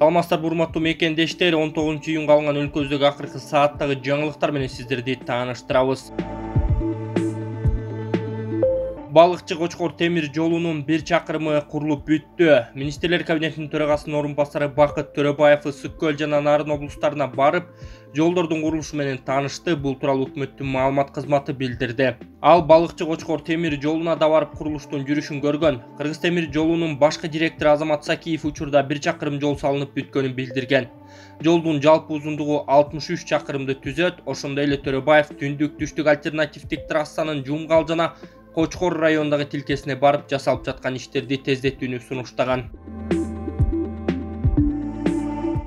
Саламатсыздарбы урматтуу мекендештер, 19-июнга алынган өлкөбүздөгү акыркы сааттагы жаңылыктар менен сиздерди тааныштырабыз. Балыкчы Кочкор темир жолунун 1 чакырымы курулуп бүттү. Министрлер кабинетинин төрагасынын орун басары Бакыт Төрөбаев Ысык Көл жана Нарын облустарына барып, жолдордун курулушу менен таанышты. Бул тууралуу өкмөттүн маалымат кызматы билдирди. Ал Балыкчы Кочкор темир жолуна да барып курулуштун жүрүшүн көргөн. Кыргыз темир жолунун башкы директору Азамат Сакиев учурда 1 чакырым жол салынып бүткөнүн билдирген. Жолдун жалпы узундугу 63 чакырымды түзөт. Ошондой эле Төрөбаев түндүк-түштүк альтернативдик трассанын Жумгал жана Кочкор районундагы тилкесине барып жасалып жаткан иштерди тездетүүнү сунуштаган.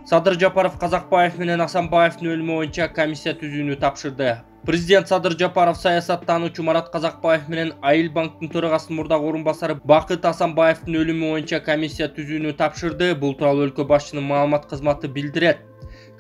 Садыр Жапаров Казакбаев менен Асанбаевдин өлүмү боюнча комиссия түзүүнү тапшырды. Президент Садыр Жапаров саясаттануучу Марат Казакбаев менен Айыл банктын төрагасынын мурдагы орун басары Бакыт Асанбаевдин өлүмү боюнча комиссия түзүүнү тапшырды. Бул тууралуу өлкө башчынын маалымат кызматы билдирет.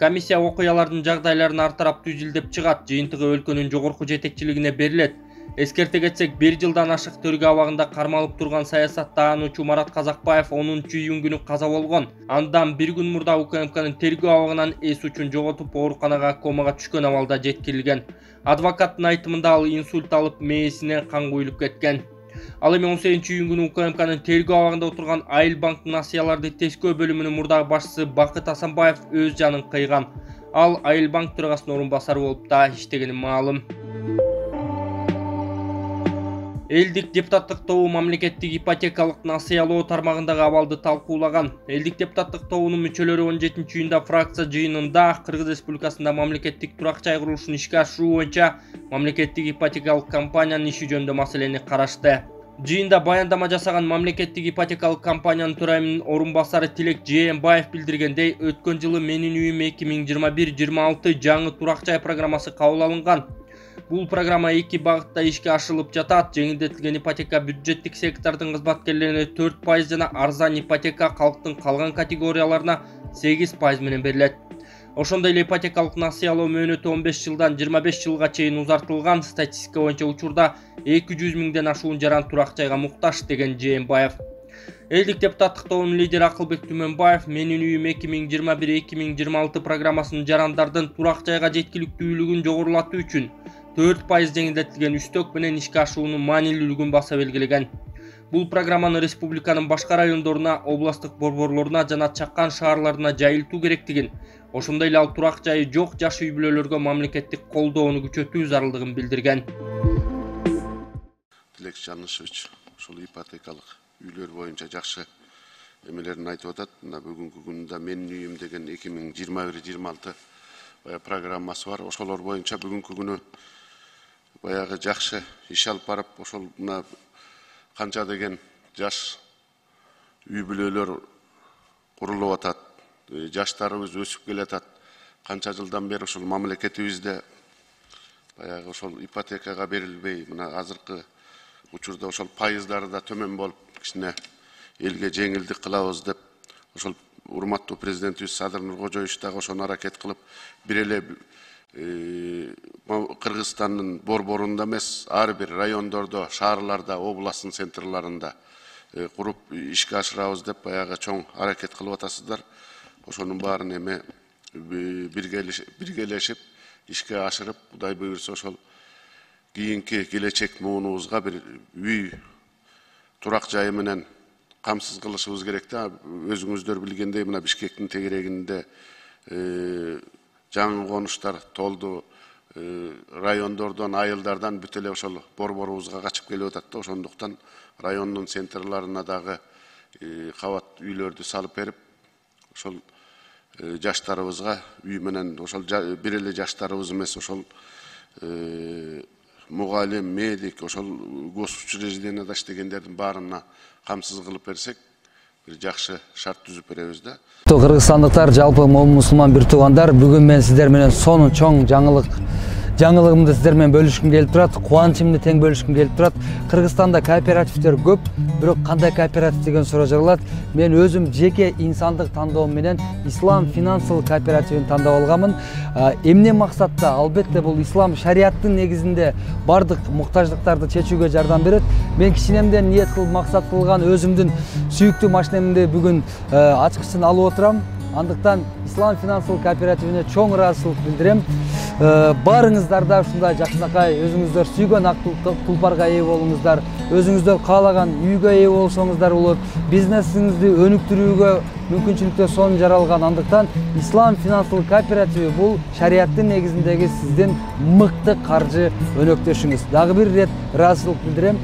Комиссия окуялардын жагдайларын ар тараптуу изилдеп чыгат, жыйынтыгы өлкөнүн жогорку жетекчилигине берилет. Эскерте кетсек, 1 жылдан ашык тергөө абагында кармалып турган саясаттануучу Марат Казакбаев 10-июнь күнү каза болгон. Андан 1 күн мурда УКМКнын тергөө абагынан эс учун жоготуп, ооруканага комага түшкөн абалда жеткирилген. Адвокаттын айтымында ал инсульт алып, мээсине кан куюлуп кеткен. Ал эми 18-июнь күнү УКМКнын тергөө абагында отурган Айыл банктын насыяларды тескөө бөлүмүнүн мурдагы башчысы Бакыт Асанбаев өз жанын кыйган. Ал Айыл банк төрагасынын орун басары болуп да иштегени маалым. Элдик депутаттык тобу мамлекеттик ипотекалык насыялоо тармагындагы абалды талкуулаган. Элдик депутаттык тобунун мүчөлөрү 17-июнда фракция жыйынында Кыргыз Республикасында мамлекеттик турак жай курулушун ишке ашыруу боюнча мамлекеттик ипотекалык компаниянын иши жөнүндө маселени карашты. Жыйында баяндама жасаган мамлекеттик ипотекалык компаниянын төрайымынын орун басары Тилек Жээнбаев билдиргендей, өткөн жылы Менин үйүм 2021-26 жаңы турак жай программасы кабыл алынган. Бул программа 2 багытта ишке ашырылып жатат. Жеңилдетилген ипотека бюджеттик сектордун кызматкерлерине 4% жана арзан ипотека калктын калган категорияларына 8% менен берилет. Ошондой эле ипотекалык насыялоо мөөнөтү 15 жылдан 25 жылга чейин узартылган. Статистика боюнча учурда 200 миңден ашуун жаран турак жайга муктаж, деген Жээнбаев. Элдик депутаттык тобунун лидери Акылбек Түмөнбаев Менин үйүм 2021-2026 программасынын жарандардын турак жайга жеткиликтүүлүгүн жогорулатуу үчүн 4% жеңилдетилген үстөк менен ишке ашуунун маанилүүлүгүн баса белгилеген. Бул программаны республиканын башка райондоруна, областтык борборлоруна жана чакан шаарларына жайылтуу керектигин, ошондой эле ал турак жайы жок жаш үй бүлөлөргө мамлекеттик колдоону күчөтүү зарылдыгын билдирген. Тилек Жанышевич ошол ипотекалык үйлөр боюнча жакшы эмелерин айтып атат. Мына бүгүнкү күндө Менин үйүм деген 2021-26 программасы бар. Ошолор боюнча бүгүнкү күнү баягы жакшы иш алып барып, ошол мына канча деген жаш үй бүлөлөр курулуп атат. Жаштарыбыз өсүп келатат. Канча жылдан бери ошол мамлекетибизде баягы ошол ипотекага берилбей, мына азыркы учурда ошол пайыздары да төмөн болуп, кичине элге жеңилдик кылабыз деп, ошол урматтуу президентибиз Садыр Нуркожоевич дагы ошону аракет кылып, бир эле Кыргызстандын борборунда эмес, ар бир райондордо, шаарларда, областтын центрларында куруп ишке ашырабыз деп баягы чоң аракет кылып атасыздар. Ошонун баарын эми биргелешип ишке ашырып, Кудай буйрса ошол кийинки келечек муунубузга бир үй турак жайы менен камсыз кылышыбыз керек да. Өзүңүздөр билгендей, мына Бишкектин тегерегинде жаңы конуштар толду. Райондордон, айылдардан бүт эле ошол борборубузга качып келип атат да. Ошондуктан райондун центрларына дагы кабат үйлөрдү салып берип, ошол жаштарыбызга үй менен, ошол бир эле жаштарыбыз эмес, ошол мугалим, медик, ошол госучрежденияда иштегендердин баарына камсыз кылып берсек, бир жакшы шарт түзүп беребиз да. Кыргызстандыктар, жалпы мусулман бир туугандар, бүгүн мен сиздер менен сонун чоң жаңылыгымды сиздер менен бөлүшкүм келип турат. Кубанычымды тең бөлүшкүм келип турат. Кыргызстанда кооперативдер көп, бирок кандай кооператив деген суроо жаралат. Мен өзүм жеке инсандык тандоом менен Ислам финансыл кооперативин тандап алганмын. Эмне максатта? Албетте бул ислам шариаттын негизинде бардык муктаждыктарды чечүүгө жардам берет. Мен кичинемден ниет кылып максат кылган өзүмдүн сүйүктүү машинемди бүгүн ачкычын алып отурам. Андыктан Ислам финансылык кооперативине чоң ыраазычылык билдирем. Барыңыздар да ушундай жакшынакай өзүңүздөр сүйгөн ак тулпарга ээ болуңуздар, өзүңүздөр каалаган үйгө ээ болсоңуздар болот, бизнесиңизди өнүктүрүүгө мүмкүнчүлүктөр сонун жаралган. Андыктан Ислам финансылык кооперативи бул шариаттын негизиндеги сиздин мыкты каржы өнөктөшүңүз. Дагы бир ирет ыраазычылык билдирем.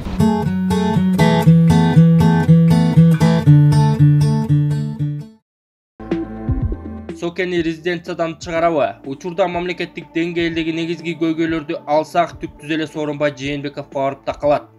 Сокени резиденциядан чыгарабы? Учурда мамлекеттик деңгээлдеги негизги көйгөйлөрдү алсак түптүз эле Сооронбай Жээнбековго барып такалат.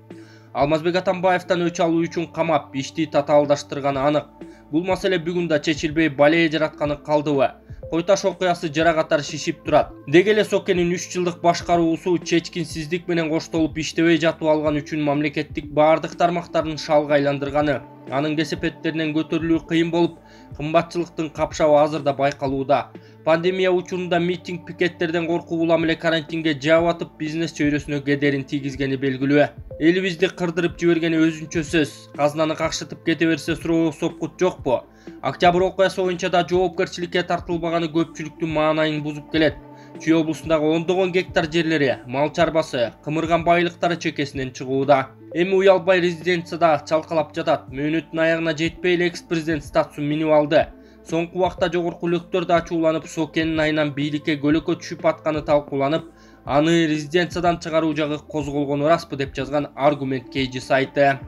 Алмазбек Атамбаевден өч алуу үчүн камап, ишти татаалдаштырганы анык. Бул маселе бүгүн да чечилбей балее жаратканы калдыбы? Кой таш окуясы жара катар шишип турат. Деги эле Сокенин 3 жылдык башкаруусу чечкинсиздик менен коштолуп иштебей жатып алган үчүн мамлекеттик баардык тармактарын шалга айландырганы, анын кесепеттеринен көтөрүлүү кыйын болуп, кымбатчылыктын капшабы азырда байкалууда. Пандемия учурунда митинг пикеттерден коркуп улам эле карантинге жаап атып, бизнес чөйрөсүнө кедерин тийгизгени белгилүү. Элибизди кырдырып жибергени өзүнчө сөз. Казнаны какшытып кете берсе суроо сопкут жокпу? Октябрь окуясы боюнча да жоопкерчиликке тартылбаганы көпчүлүктүн маанайын бузуп келет. Чүй облусундагы ондогон гектар жерлери, мал чарбасы, кымырган байлыктары чекесинен чыгууда. Эми уялбай резиденцияда чалкалап жатат. Мөөнөттүн аягына жетпей эле экс-президент статусун минип алды. Соңку убакта жогорку лөктөр да ачууланып, Сокенин айынан бийликке көлөкө түшүп атканы талкууланып, аны резиденциядан чыгаруу жагы козголгон ыраспы деп жазган Аргумент Кейжи сайты.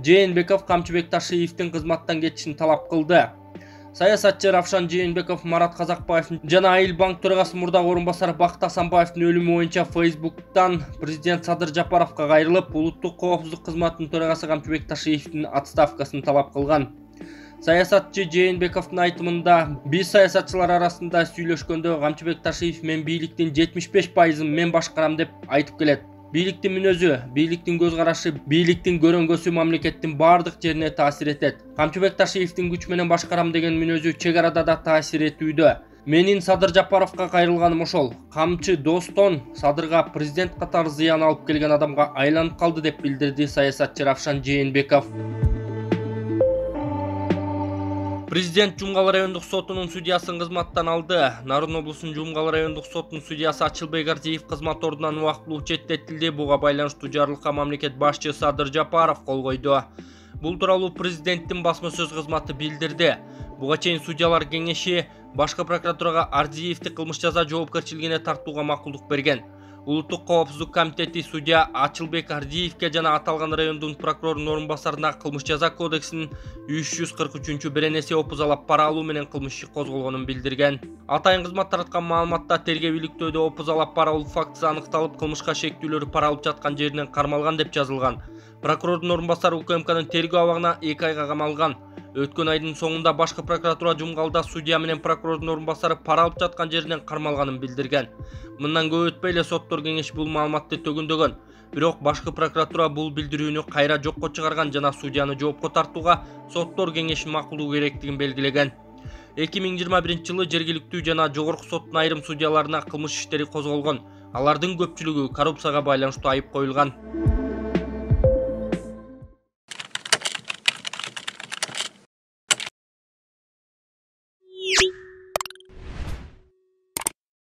Жээнбеков Камчыбек Ташиевдин кызматтан кетишин талап кылды. Саясатчы Равшан Жээнбеков Марат Казакбаев жана Айыл банк төрагасы мурдагы орун басары Бакыт Асанбаевдин өлүмү боюнча Facebook'тан президент Садыр Жапаровго кайрылып, улуттук коопсуздук кызматынын төрагасы Камчыбек Ташиевдин отставкасын талап кылган. Саясатчы Жээнбековдун айтымында, биз саясатчылар арасында сүйлөшкөндө Камчыбек Ташиев мен бийликтин 75%-ын мен башкарам деп айтып келет. Бийликтин мүнөзү, бийликтин көз карашы, бийликтин көрөңгөсү мамлекеттин бардык жерине таасир этет. Камчыбек Ташиевдин күч менен башкарам деген мүнөзү чек арада да таасир этүүдө. Менин Садыр Жапаровго кайрылганым ошол. Камчы достон Садырга президент катары зыян алып келген адамга айланып калды деп билдирди саясатчы Равшан Жээнбеков. Президент Жумгал райондук сотунун судьясын кызматтан алды. Нарын облусунун Жумгал райондук сотунун судьясы Ачылбек Ардиев кызмат ордунан убактылуу четтетилди. Буга байланыштуу жарлыкка мамлекет башчы Садыр Жапаров кол койду. Бул тууралуу президенттин басма сөз кызматы билдирди. Буга чейин судьялар кеңеши башкы прокуратурага Ардиевди кылмыш жаза жоопкерчилигине тартууга макулдук берген. Улуттук коопсуздук комитети судья Ачылбек Ардиевге жана аталган райондун прокурорунун орун басарына кылмыш жаза кодексинин 343 беренеси опузалап пара алуу менен кылмыш иши козголгонун билдирген. Атайын кызмат тараткан маалыматта тергөө-иликтөөдө опузалап пара алуу фактысы аныкталып, кылмышка шектүүлөр пара алып жаткан жеринен кармалган деп жазылган. Прокурордун орун басары УКМКнын тергөө абагына 2 айга камалган. Өткөн айдын соңунда башкы прокуратура Жумгалда судья менен прокурордун орун басары пара алып жаткан жеринен кармалганын билдирген. Мындан көп өтпөй эле соттор кеңеши бул маалыматты төгүндөгөн. Бирок башкы прокуратура бул билдирүүнү кайра жокко чыгарган жана судьяны жоопко тартууга соттор кеңеши макулдуу керектигин белгилеген. 2021 жылы жергиликтүү жана жогорку соттун айрым судьяларына кылмыш иштери козголгон. Алардын көпчүлүгү коррупцияга байланыштуу айып коюлган.